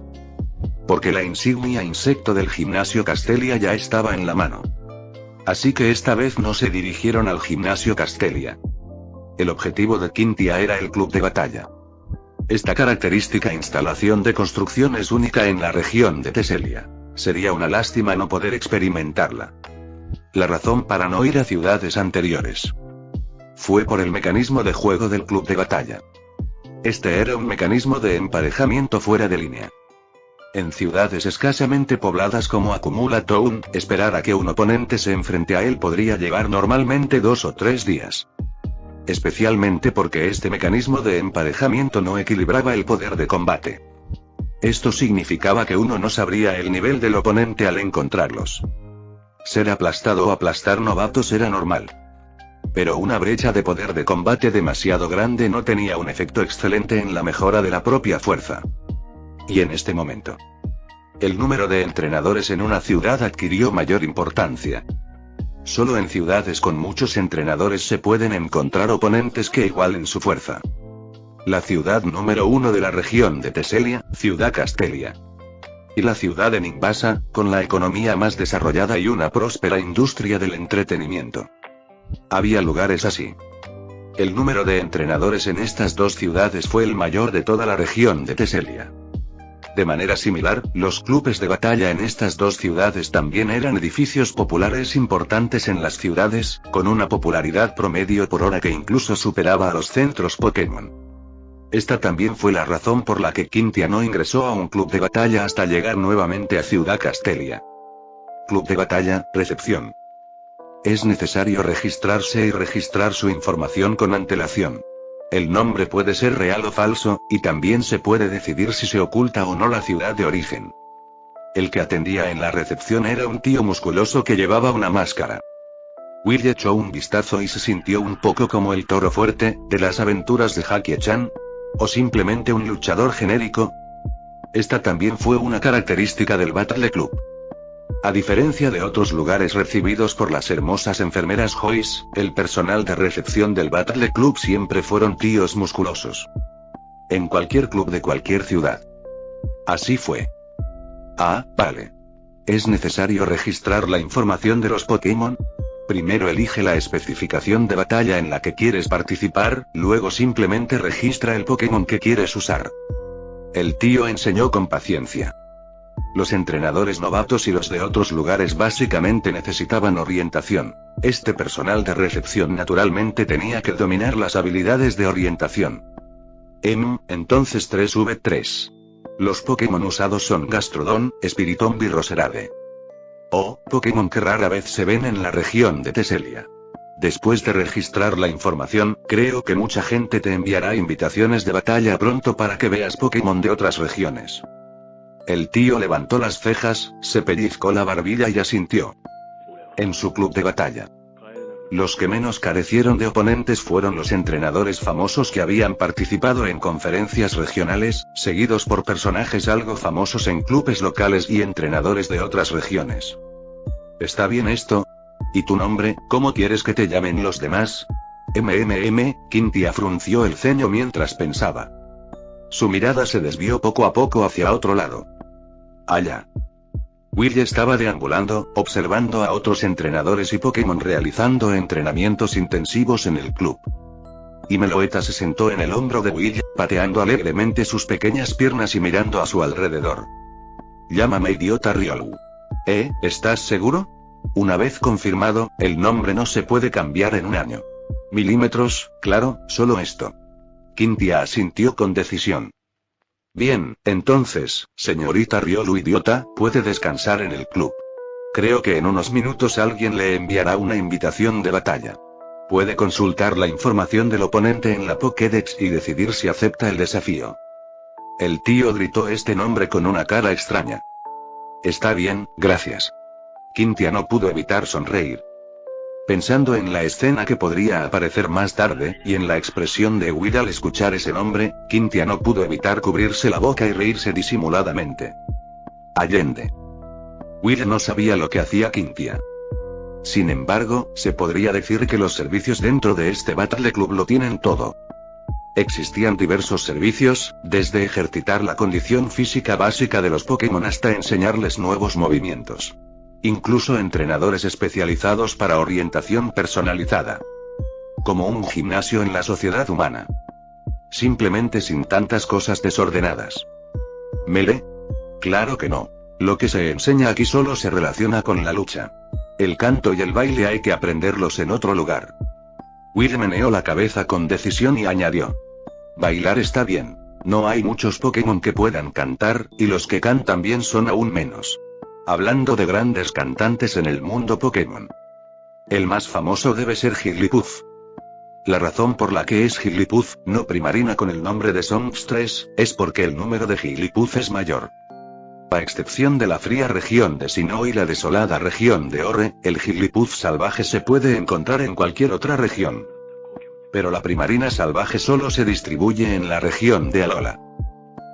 Porque la insignia insecto del gimnasio Castelia ya estaba en la mano. Así que esta vez no se dirigieron al gimnasio Castelia. El objetivo de Cynthia era el club de batalla. Esta característica instalación de construcción es única en la región de Teselia. Sería una lástima no poder experimentarla. La razón para no ir a ciudades anteriores fue por el mecanismo de juego del club de batalla. Este era un mecanismo de emparejamiento fuera de línea. En ciudades escasamente pobladas como Accumula Town, esperar a que un oponente se enfrente a él podría llevar normalmente 2 o 3 días. Especialmente porque este mecanismo de emparejamiento no equilibraba el poder de combate. Esto significaba que uno no sabría el nivel del oponente al encontrarlos. Ser aplastado o aplastar novatos era normal. Pero una brecha de poder de combate demasiado grande no tenía un efecto excelente en la mejora de la propia fuerza. Y en este momento, el número de entrenadores en una ciudad adquirió mayor importancia. Solo en ciudades con muchos entrenadores se pueden encontrar oponentes que igualen su fuerza. La ciudad número 1 de la región de Teselia, Ciudad Castelia. Y la ciudad de Nimbasa, con la economía más desarrollada y una próspera industria del entretenimiento. Había lugares así. El número de entrenadores en estas dos ciudades fue el mayor de toda la región de Teselia. De manera similar, los clubes de batalla en estas dos ciudades también eran edificios populares importantes en las ciudades, con una popularidad promedio por hora que incluso superaba a los centros Pokémon. Esta también fue la razón por la que Quintia no ingresó a un club de batalla hasta llegar nuevamente a Ciudad Castelia. Club de batalla, recepción. Es necesario registrarse y registrar su información con antelación. El nombre puede ser real o falso, y también se puede decidir si se oculta o no la ciudad de origen. El que atendía en la recepción era un tío musculoso que llevaba una máscara. Will echó un vistazo y se sintió un poco como el toro fuerte, de las aventuras de Jackie-chan. ¿O simplemente un luchador genérico? Esta también fue una característica del Battle Club. A diferencia de otros lugares recibidos por las hermosas enfermeras Joyce, el personal de recepción del Battle Club siempre fueron tíos musculosos. En cualquier club de cualquier ciudad. Así fue. Ah, vale. ¿Es necesario registrar la información de los Pokémon? Primero elige la especificación de batalla en la que quieres participar, luego simplemente registra el Pokémon que quieres usar. El tío enseñó con paciencia. Los entrenadores novatos y los de otros lugares básicamente necesitaban orientación. Este personal de recepción naturalmente tenía que dominar las habilidades de orientación. Entonces 3v3. Los Pokémon usados son Gastrodon, Spiritomb y Roserade. Pokémon que rara vez se ven en la región de Teselia. Después de registrar la información, creo que mucha gente te enviará invitaciones de batalla pronto para que veas Pokémon de otras regiones. El tío levantó las cejas, se pellizcó la barbilla y asintió. En su club de batalla. Los que menos carecieron de oponentes fueron los entrenadores famosos que habían participado en conferencias regionales, seguidos por personajes algo famosos en clubes locales y entrenadores de otras regiones. ¿Está bien esto? ¿Y tu nombre, cómo quieres que te llamen los demás? Quintia frunció el ceño mientras pensaba. Su mirada se desvió poco a poco hacia otro lado. Allá. Will estaba deambulando, observando a otros entrenadores y Pokémon realizando entrenamientos intensivos en el club. Y Meloetta se sentó en el hombro de Will, pateando alegremente sus pequeñas piernas y mirando a su alrededor. Llámame idiota Riolu. ¿Estás seguro? Una vez confirmado, el nombre no se puede cambiar en un año. Milímetros, claro, solo esto. Quintia asintió con decisión. Bien, entonces, señorita Riolu idiota, puede descansar en el club. Creo que en unos minutos alguien le enviará una invitación de batalla. Puede consultar la información del oponente en la Pokédex y decidir si acepta el desafío. El tío gritó este nombre con una cara extraña. Está bien, gracias. Quintia no pudo evitar sonreír. Pensando en la escena que podría aparecer más tarde, y en la expresión de Will al escuchar ese nombre, Quintia no pudo evitar cubrirse la boca y reírse disimuladamente. Allende. Will no sabía lo que hacía Quintia. Sin embargo, se podría decir que los servicios dentro de este Battle Club lo tienen todo. Existían diversos servicios, desde ejercitar la condición física básica de los Pokémon hasta enseñarles nuevos movimientos. Incluso entrenadores especializados para orientación personalizada. Como un gimnasio en la sociedad humana. Simplemente sin tantas cosas desordenadas. ¿Melee? Claro que no. Lo que se enseña aquí solo se relaciona con la lucha. El canto y el baile hay que aprenderlos en otro lugar. Will meneó la cabeza con decisión y añadió. Bailar está bien. No hay muchos Pokémon que puedan cantar, y los que cantan bien son aún menos. Hablando de grandes cantantes en el mundo Pokémon. El más famoso debe ser Jigglypuff. La razón por la que es Gilipuz, no Primarina con el nombre de Songstress, es porque el número de Gilipuz es mayor. A excepción de la fría región de Sinnoh y la desolada región de Orre, el Gilipuz salvaje se puede encontrar en cualquier otra región. Pero la Primarina salvaje solo se distribuye en la región de Alola.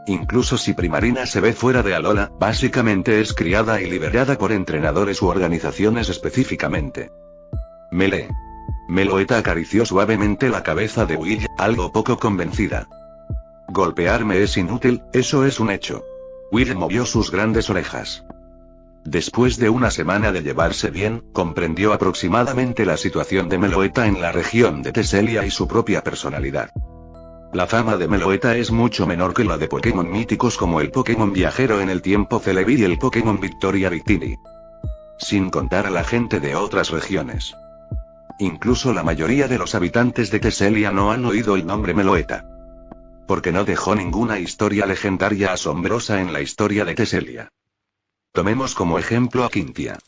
Incluso si Primarina se ve fuera de Alola, básicamente es criada y liberada por entrenadores u organizaciones específicamente. Melee. Meloetta acarició suavemente la cabeza de Will, algo poco convencida. Golpearme es inútil, eso es un hecho. Will movió sus grandes orejas. Después de una semana de llevarse bien, comprendió aproximadamente la situación de Meloetta en la región de Teselia y su propia personalidad. La fama de Meloetta es mucho menor que la de Pokémon míticos como el Pokémon Viajero en el tiempo Celebi y el Pokémon Victoria Victini. Sin contar a la gente de otras regiones. Incluso la mayoría de los habitantes de Teselia no han oído el nombre Meloetta. Porque no dejó ninguna historia legendaria asombrosa en la historia de Teselia. Tomemos como ejemplo a Quintia.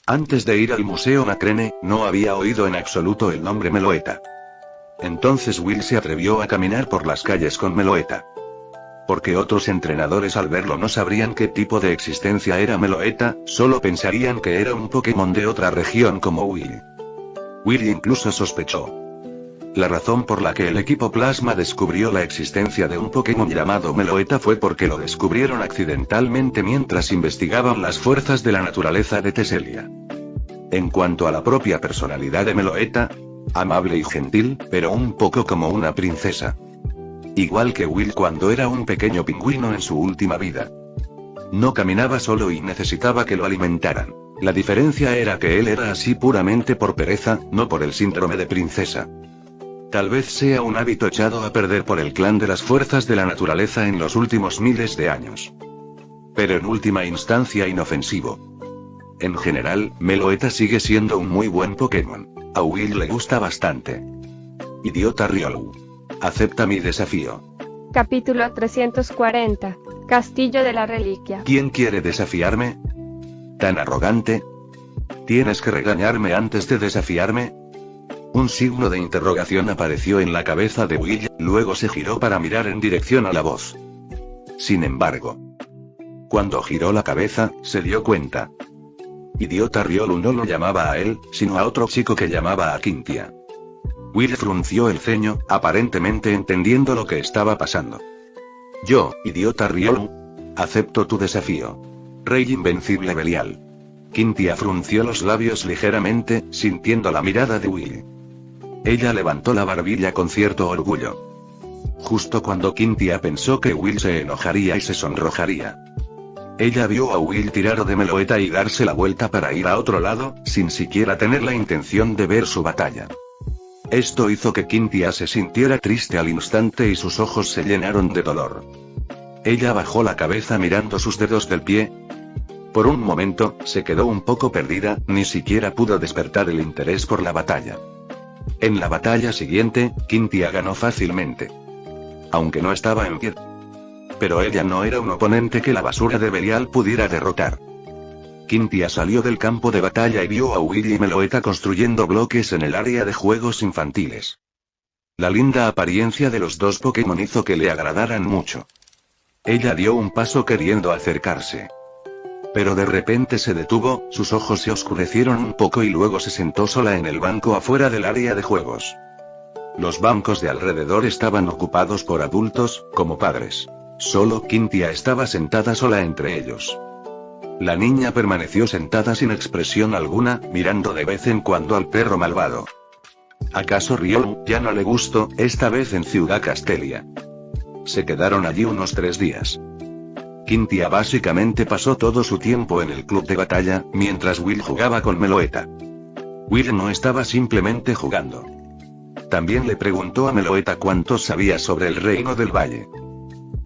Antes de ir al Museo Nacrene, no había oído en absoluto el nombre Meloetta. Entonces Will se atrevió a caminar por las calles con Meloetta. Porque otros entrenadores al verlo no sabrían qué tipo de existencia era Meloetta, solo pensarían que era un Pokémon de otra región como Will. Will incluso sospechó. La razón por la que el equipo Plasma descubrió la existencia de un Pokémon llamado Meloetta fue porque lo descubrieron accidentalmente mientras investigaban las fuerzas de la naturaleza de Teselia. En cuanto a la propia personalidad de Meloetta, amable y gentil, pero un poco como una princesa. Igual que Will cuando era un pequeño pingüino en su última vida. No caminaba solo y necesitaba que lo alimentaran. La diferencia era que él era así puramente por pereza, no por el síndrome de princesa. Tal vez sea un hábito echado a perder por el clan de las fuerzas de la naturaleza en los últimos miles de años. Pero en última instancia inofensivo. En general, Meloetta sigue siendo un muy buen Pokémon. A Will le gusta bastante. Idiota Riolu. Acepta mi desafío. Capítulo 340. Castillo de la Reliquia. ¿Quién quiere desafiarme? ¿Tan arrogante? ¿Tienes que regañarme antes de desafiarme? Un signo de interrogación apareció en la cabeza de Will, luego se giró para mirar en dirección a la voz. Sin embargo, cuando giró la cabeza, se dio cuenta. Idiota Riolu no lo llamaba a él, sino a otro chico que llamaba a Quintia. Will frunció el ceño, aparentemente entendiendo lo que estaba pasando. Yo, Idiota Riolu, acepto tu desafío. Rey Invencible Belial. Quintia frunció los labios ligeramente, sintiendo la mirada de Will. Ella levantó la barbilla con cierto orgullo. Justo cuando Quintia pensó que Will se enojaría y se sonrojaría. Ella vio a Will tirar de Meloetta y darse la vuelta para ir a otro lado, sin siquiera tener la intención de ver su batalla. Esto hizo que Quintia se sintiera triste al instante y sus ojos se llenaron de dolor. Ella bajó la cabeza mirando sus dedos del pie. Por un momento, se quedó un poco perdida, ni siquiera pudo despertar el interés por la batalla. En la batalla siguiente, Quintia ganó fácilmente. Aunque no estaba en pie. Pero ella no era un oponente que la basura de Belial pudiera derrotar. Quintia salió del campo de batalla y vio a Will y Meloetta construyendo bloques en el área de juegos infantiles. La linda apariencia de los dos Pokémon hizo que le agradaran mucho. Ella dio un paso queriendo acercarse. Pero de repente se detuvo, sus ojos se oscurecieron un poco y luego se sentó sola en el banco afuera del área de juegos. Los bancos de alrededor estaban ocupados por adultos, como padres. Solo Quintia estaba sentada sola entre ellos. La niña permaneció sentada sin expresión alguna, mirando de vez en cuando al perro malvado. ¿Acaso Riolu ya no le gustó, esta vez en Ciudad Castelia? Se quedaron allí unos 3 días. Quintia básicamente pasó todo su tiempo en el club de batalla, mientras Will jugaba con Meloetta. Will no estaba simplemente jugando. También le preguntó a Meloetta cuánto sabía sobre el Reino del Valle.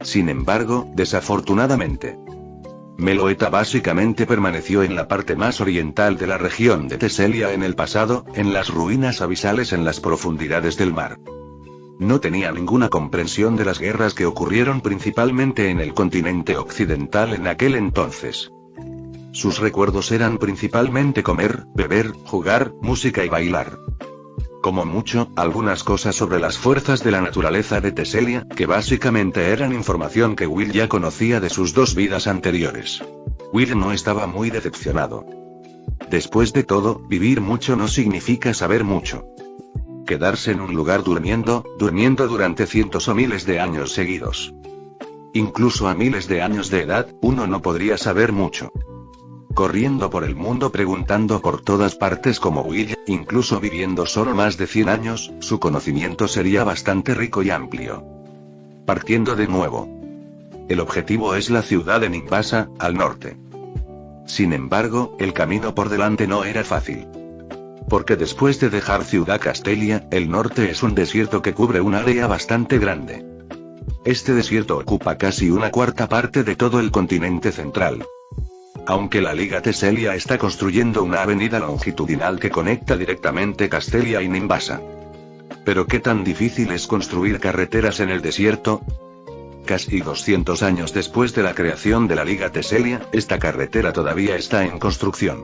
Sin embargo, desafortunadamente, Meloetta básicamente permaneció en la parte más oriental de la región de Teselia en el pasado, en las ruinas abisales en las profundidades del mar. No tenía ninguna comprensión de las guerras que ocurrieron principalmente en el continente occidental en aquel entonces. Sus recuerdos eran principalmente comer, beber, jugar, música y bailar. Como mucho, algunas cosas sobre las fuerzas de la naturaleza de Teselia, que básicamente eran información que Will ya conocía de sus 2 vidas anteriores. Will no estaba muy decepcionado. Después de todo, vivir mucho no significa saber mucho. Quedarse en un lugar durmiendo durante cientos o miles de años seguidos. Incluso a miles de años de edad, uno no podría saber mucho. Corriendo por el mundo preguntando por todas partes como Will, incluso viviendo solo más de 100 años, su conocimiento sería bastante rico y amplio. Partiendo de nuevo. El objetivo es la ciudad de Nimbasa, al norte. Sin embargo, el camino por delante no era fácil. Porque después de dejar Ciudad Castelia, el norte es un desierto que cubre un área bastante grande. Este desierto ocupa casi 1/4 parte de todo el continente central. Aunque la Liga Teselia está construyendo una avenida longitudinal que conecta directamente Castelia y Nimbasa. ¿Pero qué tan difícil es construir carreteras en el desierto? Casi 200 años después de la creación de la Liga Teselia, esta carretera todavía está en construcción.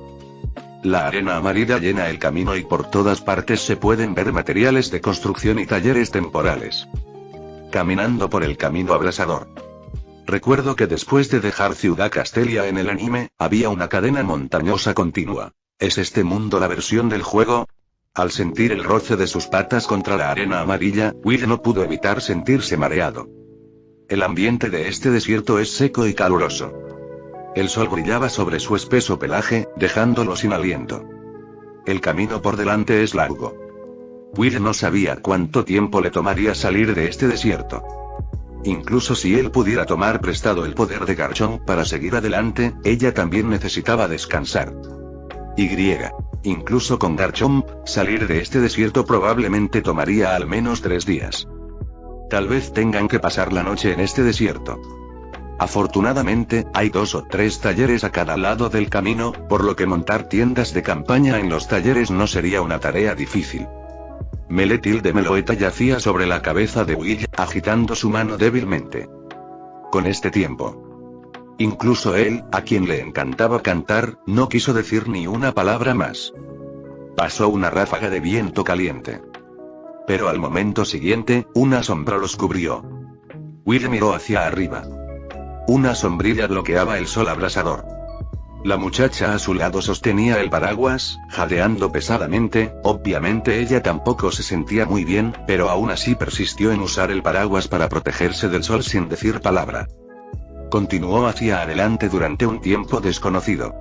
La arena amarilla llena el camino y por todas partes se pueden ver materiales de construcción y talleres temporales. Caminando por el camino abrasador. Recuerdo que después de dejar Ciudad Castelia en el anime, había una cadena montañosa continua. ¿Es este mundo la versión del juego? Al sentir el roce de sus patas contra la arena amarilla, Will no pudo evitar sentirse mareado. El ambiente de este desierto es seco y caluroso. El sol brillaba sobre su espeso pelaje, dejándolo sin aliento. El camino por delante es largo. Will no sabía cuánto tiempo le tomaría salir de este desierto. Incluso si él pudiera tomar prestado el poder de Garchomp para seguir adelante, ella también necesitaba descansar. Incluso con Garchomp, salir de este desierto probablemente tomaría al menos 3 días. Tal vez tengan que pasar la noche en este desierto. Afortunadamente, hay 2 o 3 talleres a cada lado del camino, por lo que montar tiendas de campaña en los talleres no sería una tarea difícil. Meletil de Meloetta yacía sobre la cabeza de Will, agitando su mano débilmente. Con este tiempo. Incluso él, a quien le encantaba cantar, no quiso decir ni una palabra más. Pasó una ráfaga de viento caliente. Pero al momento siguiente, una sombra los cubrió. Will miró hacia arriba. Una sombrilla bloqueaba el sol abrasador. La muchacha a su lado sostenía el paraguas, jadeando pesadamente. Obviamente ella tampoco se sentía muy bien, pero aún así persistió en usar el paraguas para protegerse del sol sin decir palabra. Continuó hacia adelante durante un tiempo desconocido.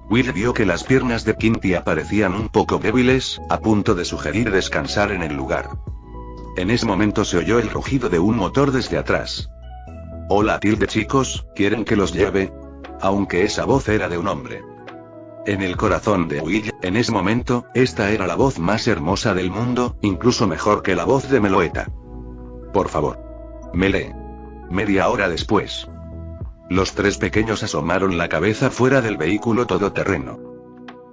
Will vio que las piernas de Cynthia parecían un poco débiles, a punto de sugerir descansar en el lugar. En ese momento se oyó el rugido de un motor desde atrás. Hola chicos, ¿quieren que los lleve? Aunque esa voz era de un hombre. En el corazón de Will, en ese momento, esta era la voz más hermosa del mundo, incluso mejor que la voz de Meloetta. Por favor. Mele. Media hora después. Los 3 pequeños asomaron la cabeza fuera del vehículo todoterreno.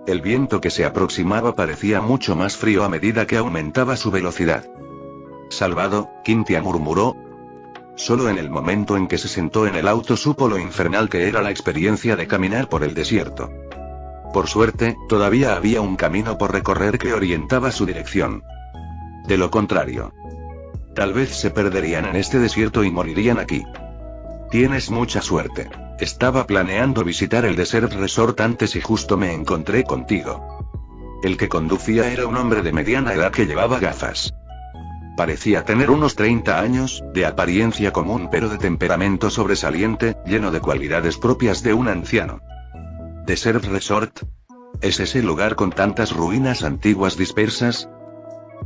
El viento que se aproximaba parecía mucho más frío a medida que aumentaba su velocidad. Salvado, Cynthia murmuró. Solo en el momento en que se sentó en el auto supo lo infernal que era la experiencia de caminar por el desierto. Por suerte, todavía había un camino por recorrer que orientaba su dirección. De lo contrario, tal vez se perderían en este desierto y morirían aquí. Tienes mucha suerte. Estaba planeando visitar el Desert Resort antes y justo me encontré contigo. El que conducía era un hombre de mediana edad que llevaba gafas. Parecía tener unos 30 años, de apariencia común pero de temperamento sobresaliente, lleno de cualidades propias de un anciano. ¿Desert Resort? ¿Es ese lugar con tantas ruinas antiguas dispersas?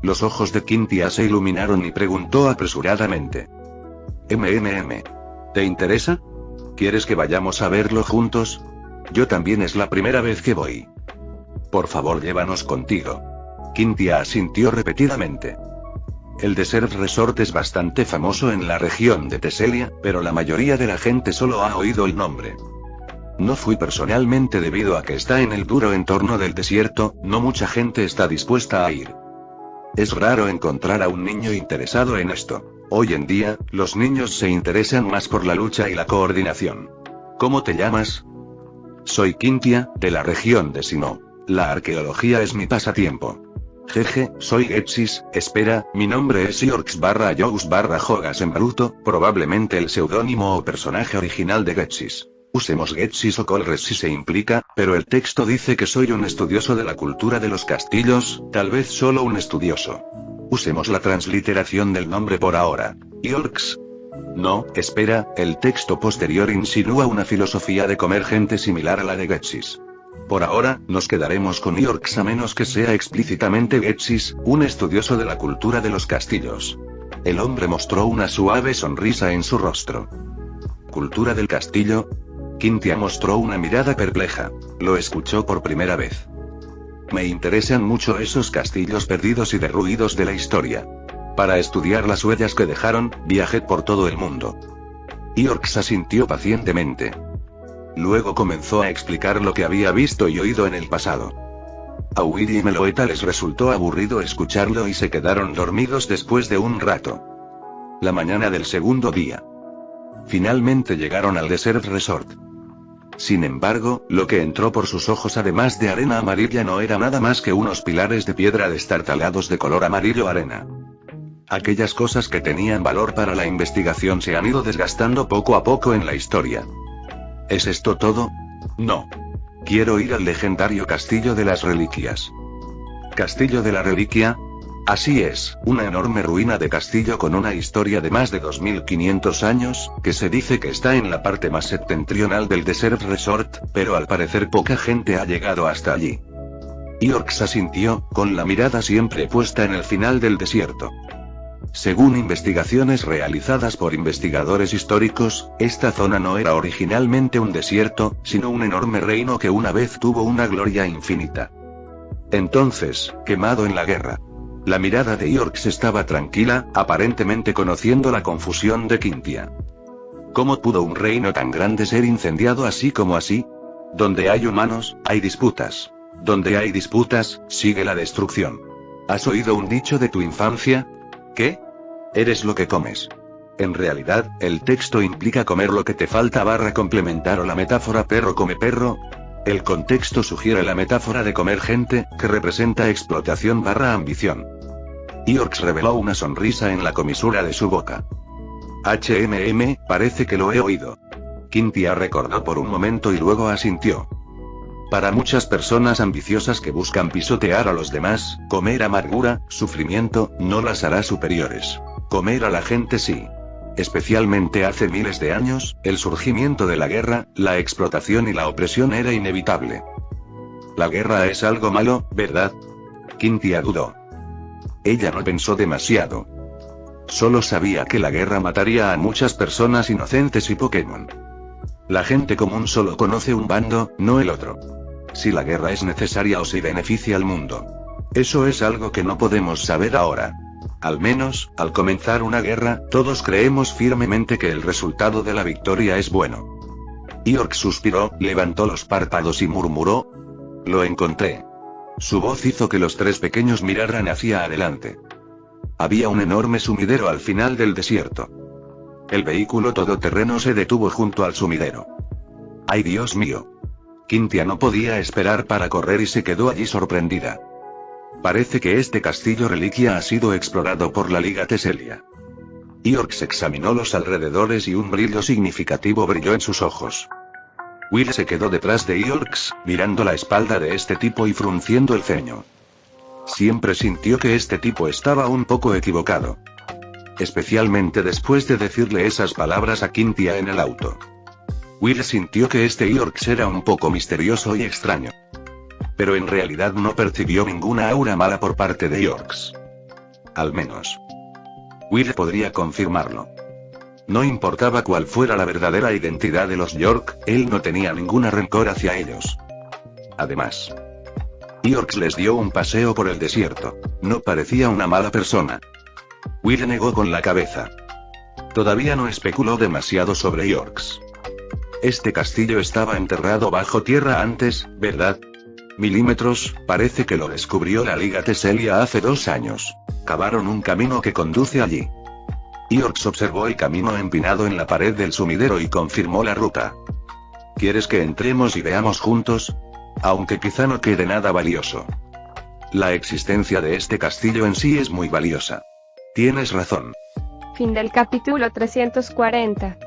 Los ojos de Cynthia se iluminaron y preguntó apresuradamente. ¿Te interesa? ¿Quieres que vayamos a verlo juntos? Yo también, es la primera vez que voy. Por favor, llévanos contigo. Cynthia asintió repetidamente. El Desert Resort es bastante famoso en la región de Teselia, pero la mayoría de la gente solo ha oído el nombre. No fui personalmente debido a que está en el duro entorno del desierto, no mucha gente está dispuesta a ir. Es raro encontrar a un niño interesado en esto. Hoy en día, los niños se interesan más por la lucha y la coordinación. ¿Cómo te llamas? Soy Cynthia, de la región de Sinnoh. La arqueología es mi pasatiempo. Jeje, soy Getsis, espera, mi nombre es Eorx/Jous/Jogas en bruto, probablemente el seudónimo o personaje original de Getsis. Usemos Getsis o Colres si se implica, pero el texto dice que soy un estudioso de la cultura de los castillos, tal vez solo un estudioso. Usemos la transliteración del nombre por ahora. Eorx. No, espera, el texto posterior insinúa una filosofía de comer gente similar a la de Getsis. Por ahora, nos quedaremos con Eorx a menos que sea explícitamente Getsis, un estudioso de la cultura de los castillos. El hombre mostró una suave sonrisa en su rostro. ¿Cultura del castillo? Quintia mostró una mirada perpleja. Lo escuchó por primera vez. Me interesan mucho esos castillos perdidos y derruidos de la historia. Para estudiar las huellas que dejaron, viajé por todo el mundo. Eorx asintió pacientemente. Luego comenzó a explicar lo que había visto y oído en el pasado. A Willy y Meloetta les resultó aburrido escucharlo y se quedaron dormidos después de un rato. La mañana del segundo día. Finalmente llegaron al Desert Resort. Sin embargo, lo que entró por sus ojos además de arena amarilla no era nada más que unos pilares de piedra destartalados de color amarillo arena. Aquellas cosas que tenían valor para la investigación se han ido desgastando poco a poco en la historia. ¿Es esto todo? No. Quiero ir al legendario Castillo de las Reliquias. ¿Castillo de la Reliquia? Así es, una enorme ruina de castillo con una historia de más de 2500 años, que se dice que está en la parte más septentrional del Desert Resort, pero al parecer poca gente ha llegado hasta allí. Eorx asintió, con la mirada siempre puesta en el final del desierto. Según investigaciones realizadas por investigadores históricos, esta zona no era originalmente un desierto, sino un enorme reino que una vez tuvo una gloria infinita. Entonces, quemado en la guerra. La mirada de Eorx estaba tranquila, aparentemente conociendo la confusión de Quintia. ¿Cómo pudo un reino tan grande ser incendiado así como así? Donde hay humanos, hay disputas. Donde hay disputas, sigue la destrucción. ¿Has oído un dicho de tu infancia? ¿Qué? Eres lo que comes. En realidad, el texto implica comer lo que te falta / complementar o la metáfora perro come perro. El contexto sugiere la metáfora de comer gente, que representa explotación / ambición. Eorx reveló una sonrisa en la comisura de su boca. Parece que lo he oído. Quintia recordó por un momento y luego asintió. Para muchas personas ambiciosas que buscan pisotear a los demás, comer amargura, sufrimiento, no las hará superiores. Comer a la gente sí. Especialmente hace miles de años, el surgimiento de la guerra, la explotación y la opresión era inevitable. La guerra es algo malo, ¿verdad? Quintia dudó. Ella no pensó demasiado. Solo sabía que la guerra mataría a muchas personas inocentes y Pokémon. La gente común solo conoce un bando, no el otro. Si la guerra es necesaria o si beneficia al mundo. Eso es algo que no podemos saber ahora. Al menos, al comenzar una guerra, todos creemos firmemente que el resultado de la victoria es bueno. Eorx suspiró, levantó los párpados y murmuró. Lo encontré. Su voz hizo que los tres pequeños miraran hacia adelante. Había un enorme sumidero al final del desierto. El vehículo todoterreno se detuvo junto al sumidero. ¡Ay, Dios mío! Quintia no podía esperar para correr y se quedó allí sorprendida. Parece que este castillo reliquia ha sido explorado por la Liga Teselia. Eorx examinó los alrededores y un brillo significativo brilló en sus ojos. Will se quedó detrás de Eorx, mirando la espalda de este tipo y frunciendo el ceño. Siempre sintió que este tipo estaba un poco equivocado. Especialmente después de decirle esas palabras a Quintia en el auto. Will sintió que este Eorx era un poco misterioso y extraño. Pero en realidad no percibió ninguna aura mala por parte de Eorx. Al menos. Will podría confirmarlo. No importaba cuál fuera la verdadera identidad de los York, él no tenía ninguna rencor hacia ellos. Además, Eorx les dio un paseo por el desierto. No parecía una mala persona. Will negó con la cabeza. Todavía no especuló demasiado sobre Eorx. Este castillo estaba enterrado bajo tierra antes, ¿verdad? Milímetros, parece que lo descubrió la Liga Teselia hace 2 años. Cavaron un camino que conduce allí. Eorx observó el camino empinado en la pared del sumidero y confirmó la ruta. ¿Quieres que entremos y veamos juntos? Aunque quizá no quede nada valioso. La existencia de este castillo en sí es muy valiosa. Tienes razón. Fin del capítulo 340.